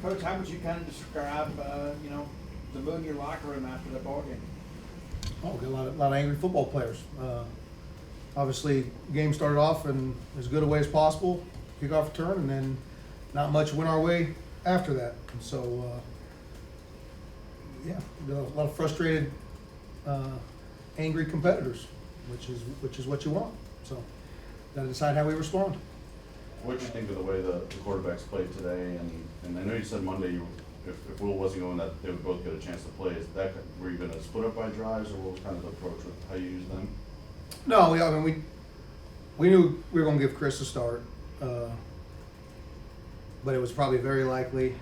Coach, how would you kind of describe, the mood in your locker room after the ball game? Oh, got a lot of angry football players. Obviously, the game started off in as good a way as possible, kickoff return, and then not much went our way after that. And so, a lot of frustrated, angry competitors, which is what you want. So, got to decide how we respond. What did you think of the way the quarterbacks played today? And I know you said Monday if Will wasn't going, that they would both get a chance to play. Were you going to split up by drives, or what was kind of the approach with how you use them? No, we knew we were going to give Chris a start, but it was probably very likely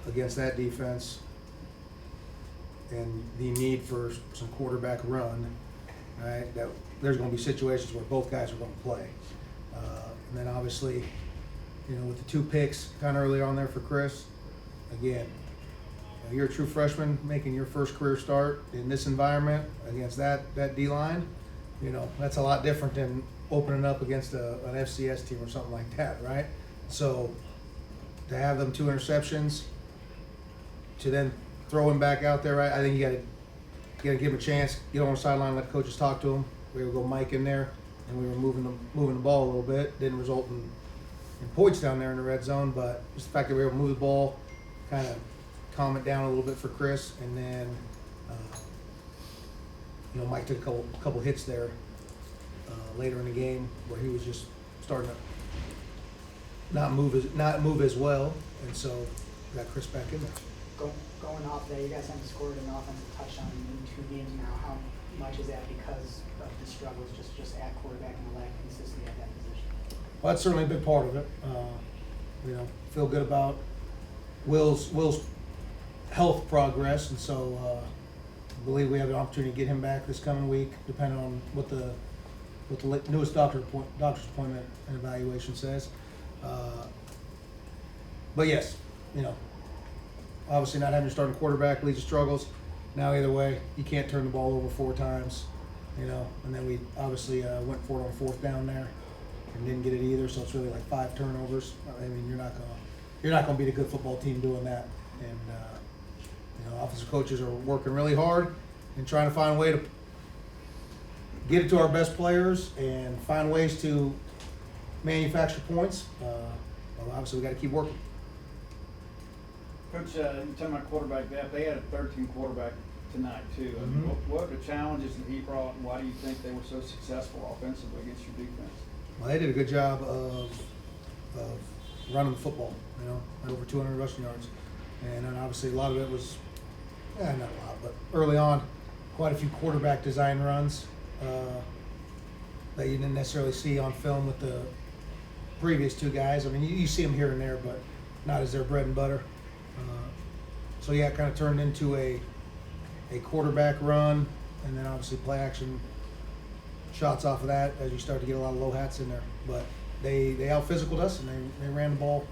against that defense and the need for some quarterback run, right, that there's going to be situations where both guys are going to play. And then obviously, with the 2 picks kind of early on there for Chris, again, you're a true freshman making your first career start in this environment against that D-line. That's a lot different than opening up against an FCS team or something like that, right? So to have them 2 interceptions, to then throw him back out there, right? I think you got to give him a chance. Get on the sideline, let coaches talk to him. We would go Mike in there, and we were moving the ball a little bit. Didn't result in points down there in the red zone, but just the fact that we were able to move the ball, kind of calm it down a little bit for Chris, and then Mike took a couple hits there later in the game where he was just starting to not move as well, and so got Chris back in there. Going off there, you guys haven't scored an offensive touchdown in 2 games now. How much is that because of the struggles just at quarterback and the lack of consistency at that position? Well, that's certainly a big part of it. Feel good about Will's health progress, and so I believe we have an opportunity to get him back this coming week, depending on what the newest doctor's appointment and evaluation says. But yes, obviously not having your starting quarterback leads to struggles. Now either way, you can't turn the ball over 4 times, and then we obviously went for it on 4th down there and didn't get it either. So it's really like 5 turnovers. I mean, you're not gonna beat a good football team doing that. And offensive coaches are working really hard and trying to find a way to get it to our best players and find ways to manufacture points. Well, obviously we got to keep working. Coach, you talking about quarterback depth. They had a 13 quarterback tonight too. I mean, what are the challenges that he brought, and why do you think they were so successful offensively against your defense? Well, they did a good job of running the football. Had over 200 rushing yards, and then obviously a lot of it was, not a lot, but early on, quite a few quarterback design runs that you didn't necessarily see on film with the previous 2 guys. I mean, you see them here and there, but not as their bread and butter. So yeah, it kind of turned into a quarterback run, and then obviously play action shots off of that as you start to get a lot of low hats in there. But they out physicaled us, and they ran the ball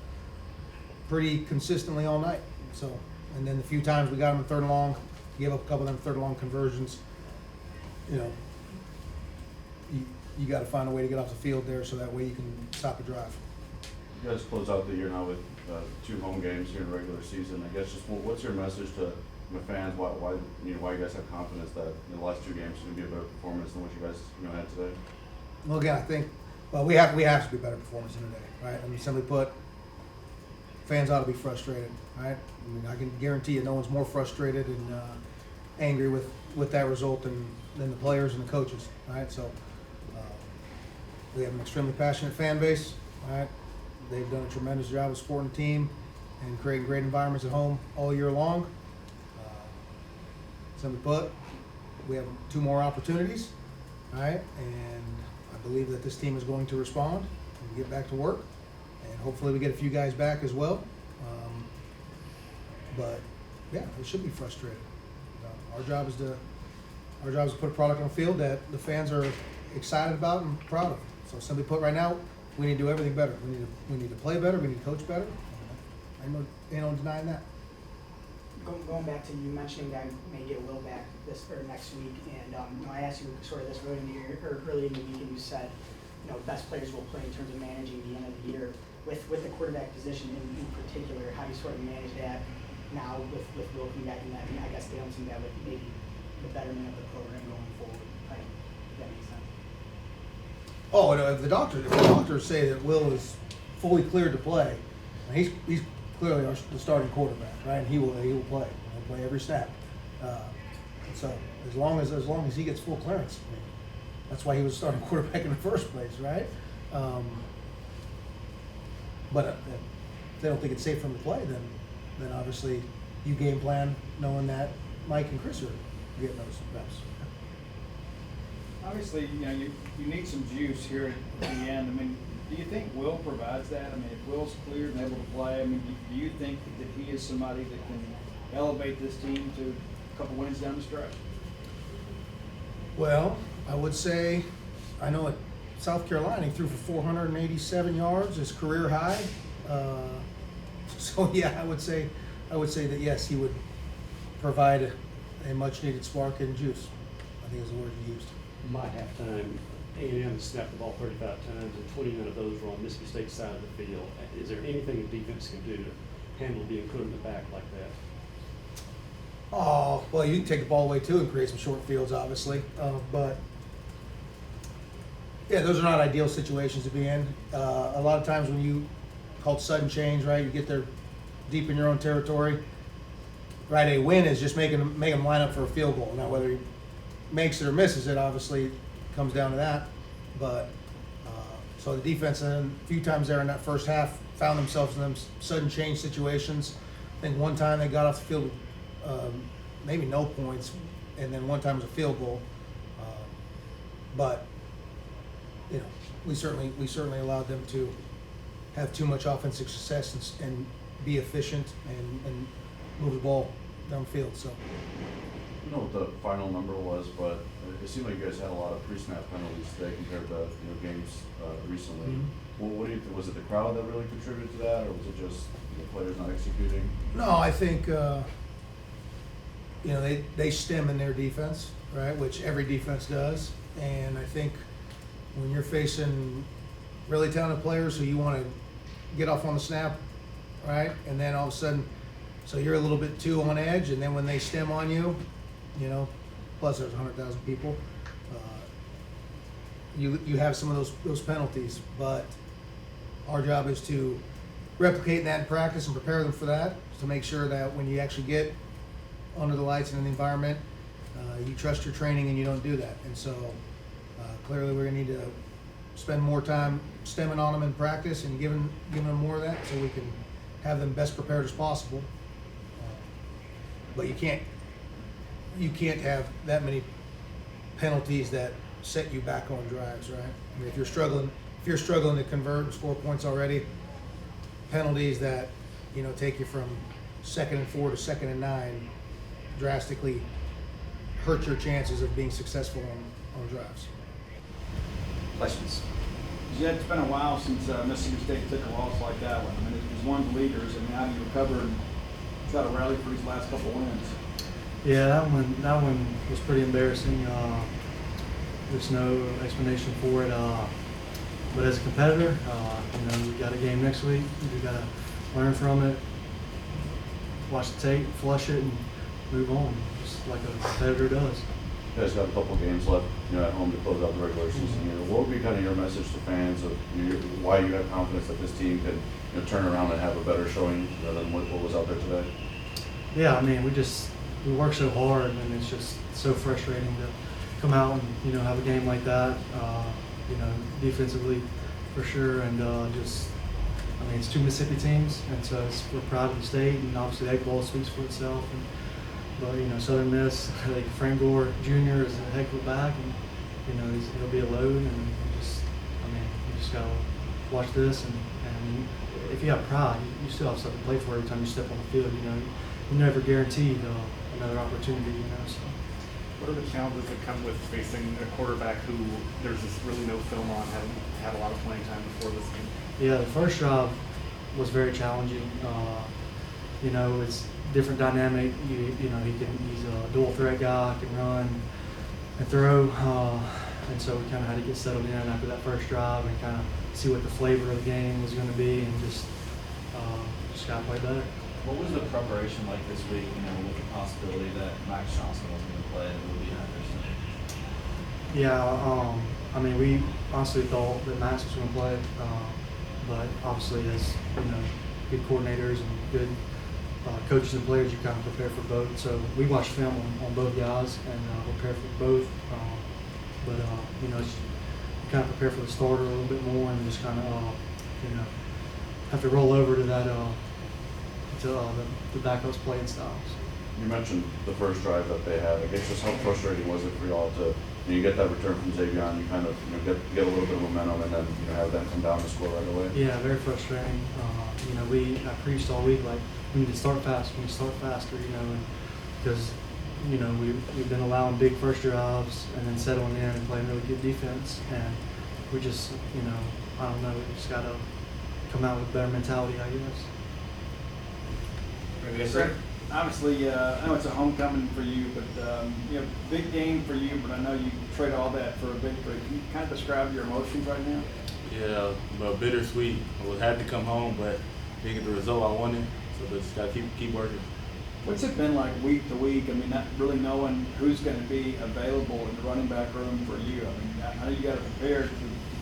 pretty consistently all night. So, and then the few times we got them in 3rd and long, gave up a couple of them 3rd and long conversions. You got to find a way to get off the field there so that way you can stop the drive. You guys close out the year now with 2 home games here in the regular season. I guess just what's your message to the fans? Why you guys have confidence that in the last 2 games is going to be a better performance than what you guys had today? Well, again, I think we have to be better performance in the day, right? I mean, simply put, fans ought to be frustrated, right? I mean, I can guarantee you, no one's more frustrated and angry with that result than the players and the coaches, right? So we have an extremely passionate fan base, right? They've done a tremendous job of supporting the team and creating great environments at home all year long. Simply put, we have 2 more opportunities, right? And I believe that this team is going to respond and get back to work, and hopefully we get a few guys back as well. But yeah, it should be frustrating. Our job is to put a product on the field that the fans are excited about and proud of. So simply put, right now, we need to do everything better. We need to play better. We need to coach better. Ain't no denying that. Going back to you mentioning that may get Will back this or next week, and I asked you sort of this early in the week, and you said best players will play in terms of managing the end of the year. with the quarterback position in particular, how do you sort of manage that now with Will coming back in that? I mean, I guess balancing that with maybe the betterment of the program going forward. Right? If that makes sense. Oh, no, if the doctors say that Will is fully cleared to play, he's clearly the starting quarterback, right? And he will play. He'll play every snap. So as long as he gets full clearance, I mean, that's why he was starting quarterback in the first place, right? But if they don't think it's safe for him to play, then obviously you game plan knowing that Mike and Chris are getting those reps. Obviously, you need some juice here at the end. I mean, do you think Will provides that? I mean, if Will's cleared and able to play, I mean, do you think that he is somebody that can elevate this team to a couple wins down the stretch? Well, I would say, I know at South Carolina he threw for 487 yards, his career high. So yeah, I would say that yes, he would provide a much needed spark and juice. I think is the word you used. My halftime, A&M snapped the ball 35 times, and 29 of those were on Mississippi State's side of the field. Is there anything the defense can do to handle being put in the back like that? Oh, well, you can take the ball away too and create some short fields, obviously. But yeah, those are not ideal situations to be in. A lot of times when you call it sudden change, right? You get there deep in your own territory. Right, a win is just make them line up for a field goal. Now, whether he makes it or misses it, obviously comes down to that. But so the defense, a few times there in that first half, found themselves in them sudden change situations. I think one time they got off the field with maybe no points, and then one time was a field goal. But we certainly allowed them to have too much offensive success and be efficient and move the ball downfield. So. I don't know what the final number was, but it seemed like you guys had a lot of pre-snap penalties today compared to games recently. Mm-hmm. Well, what do you think? Was it the crowd that really contributed to that, or was it just the players not executing? No, I think they stem in their defense, right? Which every defense does, and I think when you're facing really talented players who you want to get off on the snap, right, and then all of a sudden, so you're a little bit too on edge, and then when they stem on you, plus there's 100,000 people, you have some of those penalties. But our job is to replicate that in practice and prepare them for that, to make sure that when you actually get under the lights and in the environment, you trust your training and you don't do that. And so clearly we're going to need to spend more time stemming on them in practice and giving them more of that so we can have them best prepared as possible. But you can't have that many penalties that set you back on drives, right? I mean, if you're struggling to convert and score points already, penalties that take you from 2nd and 4 to 2nd and 9 drastically hurt your chances of being successful on drives. Questions? Jed, it's been a while since Mississippi State took a loss like that one. I mean, it was one of the leaders. I mean, how do you recover and try to rally for these last couple of wins? Yeah, that one was pretty embarrassing. There's no explanation for it. But as a competitor, we got a game next week. We got to learn from it, watch the tape, flush it, and move on, just like a competitor does. You guys got a couple games left, at home to close out the regular season here. What would be kind of your message to fans of why you have confidence that this team can turn around and have a better showing than what was out there today? Yeah, I mean, we work so hard, and it's just so frustrating to come out and have a game like that. Defensively for sure, and it's two Mississippi teams, and so we're proud of the state, and obviously the Egg Bowl speaks for itself. But Southern Miss, like Frank Gore Jr. is a heck of a back, and he'll be a load, and you just gotta watch this, and if you have pride, you still have something to play for every time you step on the field. You're never guaranteed another opportunity. So. What are the challenges that come with facing a quarterback who there's just really no film on, hadn't had a lot of playing time before this game? Yeah, the first drive was very challenging. It's different dynamic. He's a dual threat guy, can run and throw, and so we kind of had to get settled in after that first drive and kind of see what the flavor of the game was going to be, and just got to play better. What was the preparation like this week, with the possibility that Max Johnson wasn't going to play and it would be Henderson? Yeah, I mean, we honestly thought that Max was going to play, but obviously as, good coordinators and good coaches and players, you kind of prepare for both. So we watched film on both guys and prepare for both. But you kind of prepare for the starter a little bit more and just kind of, have to roll over to that, to the backup's playing styles. You mentioned the first drive that they had. I guess just how frustrating was it for y'all to, you get that return from Xavier, and you kind of get a little bit of momentum, and then have them come down and score right away? Yeah, very frustrating. I preached all week like we need to start fast, we need to start faster, and because we've been allowing big first drives and then settling in and playing really good defense, and we just I don't know, we just gotta come out with better mentality, I guess. So, obviously, I know it's a homecoming for you, but big game for you. But I know you trade all that for a victory. Can you kind of describe your emotions right now? Yeah, but bittersweet. I was happy to come home, but didn't get the result I wanted. So just gotta keep working. What's it been like week to week? I mean, not really knowing who's going to be available in the running back room for you. I mean, I know you got to prepare to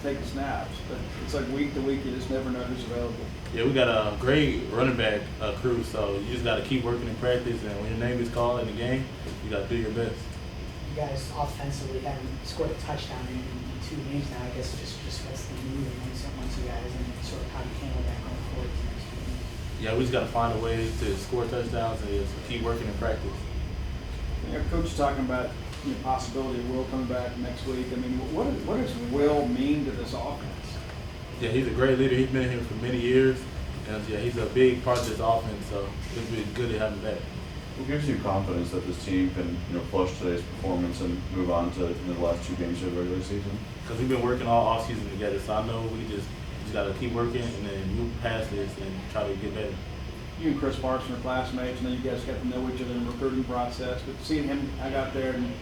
take the snaps, but it's like week to week, you just never know who's available. Yeah, we got a great running back crew, so you just gotta keep working in practice, and when your name is called in the game, you gotta do your best. You guys offensively haven't scored a touchdown in 2 games now. I guess just what's the move once you guys, and sort of how you handle that going forward to next week. Yeah, we just gotta find a way to score touchdowns and just keep working in practice. Coach is talking about the possibility of Will coming back next week. I mean, what does Will mean to this offense? Yeah, he's a great leader. He's been here for many years, and yeah, he's a big part of this offense. So it's been good to have him back. What gives you confidence that this team can, flush today's performance and move on to the last 2 games of the regular season? Because we've been working all offseason together, so I know we just gotta keep working and then move past this and try to get better. You and Chris Parkson are classmates. I know you guys got to know each other in the recruiting process, but seeing him hang out there and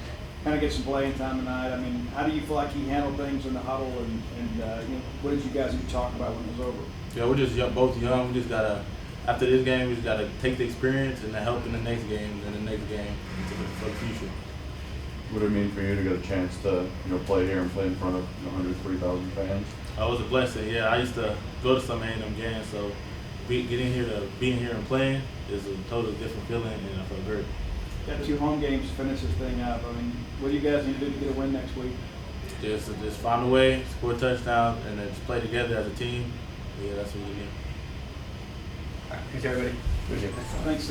kind of get some playing time tonight, I mean, how do you feel like he handled things in the huddle, and what did you guys talk about when it was over? Yeah, we're just both young. We just gotta, after this game, we just gotta take the experience and the help in the next game and the next game for the future. What would it mean for you to get a chance to, play here and play in front of 103,000 fans? It was a blessing. Yeah, I used to go to some A&M games, so being here and playing is a totally different feeling, and I feel great. Got 2 home games to finish this thing up. I mean, what do you guys need to do to get a win next week? Just find a way, score a touchdown, and then just play together as a team. Yeah, that's what we do. Thanks, everybody. Appreciate it. Thanks,